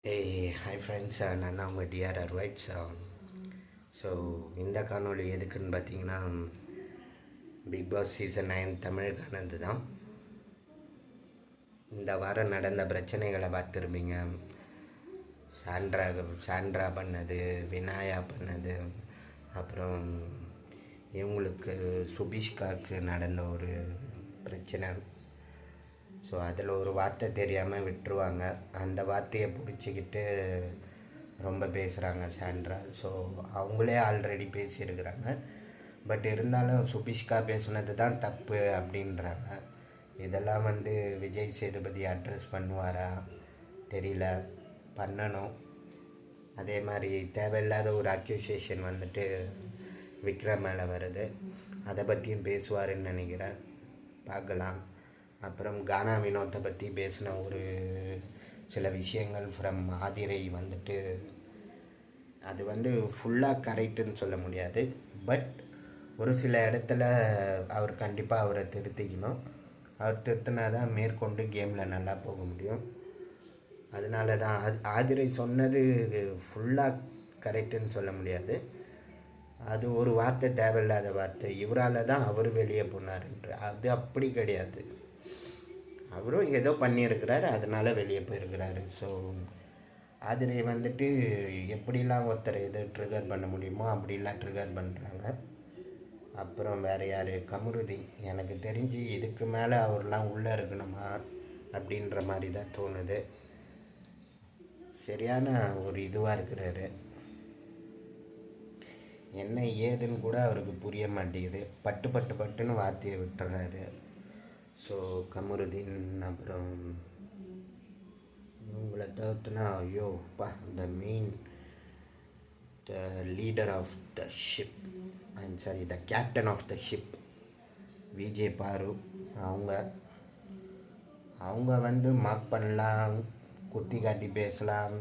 Hi friends, நான் தான் உங்கள் டிஆர்ஆர் வைட்ஸ். ஸோ இந்த காணொளி எதுக்குன்னு பார்த்தீங்கன்னா, பிக் பாஸ் சீசன் 9 தமிழுக்கானது தான். இந்த வாரம் நடந்த பிரச்சனைகளை பார்த்துருப்பீங்க. சாண்ட்ரா பண்ணது, வினாயா பண்ணது, அப்புறம் இவங்களுக்கு சுபிஷ்காவுக்கு நடந்த ஒரு பிரச்சனை. ஸோ அதில் ஒரு வார்த்தை தெரியாமல் விட்டுருவாங்க. அந்த வார்த்தையை பிடிச்சிக்கிட்டு ரொம்ப பேசுகிறாங்க சாண்ட்ரா. ஸோ அவங்களே ஆல்ரெடி பேசியிருக்கிறாங்க. பட் இருந்தாலும் சுபிஷ்கா பேசுனது தான் தப்பு அப்படின்றாங்க. இதெல்லாம் விஜய் சேதுபதி அட்ரஸ் பண்ணுவாரா தெரியல. பண்ணணும். அதே மாதிரி தேவையில்லாத ஒரு அக்யூசியேஷன் விக்ரம் மேலே வருது. அதை பற்றியும் பேசுவாருன்னு நினைக்கிறேன். பார்க்கலாம். அப்புறம் கானா வினோத்தை பற்றி பேசின ஒரு சில விஷயங்கள் ஃப்ரம் ஆதிரை அது ஃபுல்லாக கரெக்டுன்னு சொல்ல முடியாது. பட் ஒரு சில இடத்துல அவர் கண்டிப்பாக அவரை திருத்திக்கணும். அவர் திருத்தினா தான் மேற்கொண்டு கேமில் நல்லா போக முடியும். அதனால தான் ஆதிரை சொன்னது ஃபுல்லாக கரெக்டுன்னு சொல்ல முடியாது. அது ஒரு வார்த்தை, தேவையில்லாத வார்த்தை. இவரால் தான் அவர் வெளியே போனார்ன்ற அது அப்படி கிடையாது. அவரும் ஏதோ பண்ணியிருக்கிறாரு, அதனால் வெளியே போயிருக்கிறாரு. ஸோ அதில் எப்படிலாம் ஒருத்தர் எது ட்ரிகர் பண்ண முடியுமோ அப்படிலாம் ட்ரிகர் பண்ணுறாங்க. அப்புறம் வேறு யார், கமருதீன். எனக்கு தெரிஞ்சு இதுக்கு மேலே அவர்லாம் உள்ளே இருக்கணுமா அப்படின்ற மாதிரி தான் தோணுது. சரியான ஒரு இதுவாக இருக்கிறாரு. என்ன ஏதுன்னு கூட அவருக்கு புரிய மாட்டேங்குது. பட்டுன்னு வார்த்தையை விட்டுறாரு. ஸோ கமருதீன். அப்புறம் இவங்களை தவிர்த்துனா the main the leader of the ship the captain of the ship Vijay பாரு. அவங்க மார்க் பண்ணலாம், குத்தி காட்டி பேசலாம்,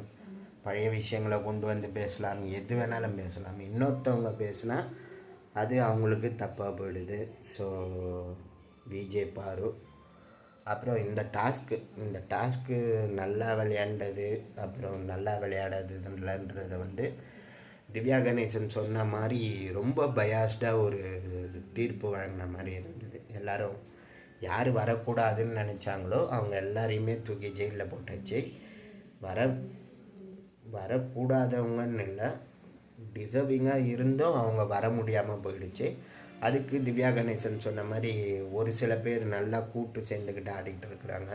பழைய விஷயங்களை கொண்டு பேசலாம், எது வேணாலும் பேசலாம். இன்னொருத்தவங்க பேசுனா அது அவங்களுக்கு தப்பாக போயிடுது. ஸோ விஜய் பாரு. அப்புறம் இந்த டாஸ்க்கு நல்லா விளையாண்டது, அப்புறம் நல்லா விளையாடாததுன்றதை திவ்யா கணேசன் சொன்ன மாதிரி ரொம்ப பயாஸ்டாக ஒரு தீர்ப்பு வழங்கின மாதிரி இருந்தது. எல்லோரும் யார் வரக்கூடாதுன்னு நினச்சாங்களோ அவங்க எல்லாரையுமே தூக்கி ஜெயிலில் போட்டாச்சு. வரக்கூடாதவங்கன்னு இல்லை, டிசர்விங்காக இருந்தும் அவங்க வர முடியாமல் போயிடுச்சு. அதுக்கு திவ்யா கணேசன் சொன்ன மாதிரி ஒரு சில பேர் நல்லா கூட்டு சேர்ந்துக்கிட்டு ஆடிக்கிட்டு இருக்கிறாங்க.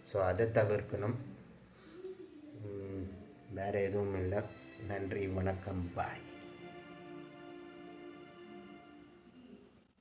ஸோ அதை தவிர்க்கணும். வேறு எதுவும் இல்லை. நன்றி, வணக்கம், பாய்.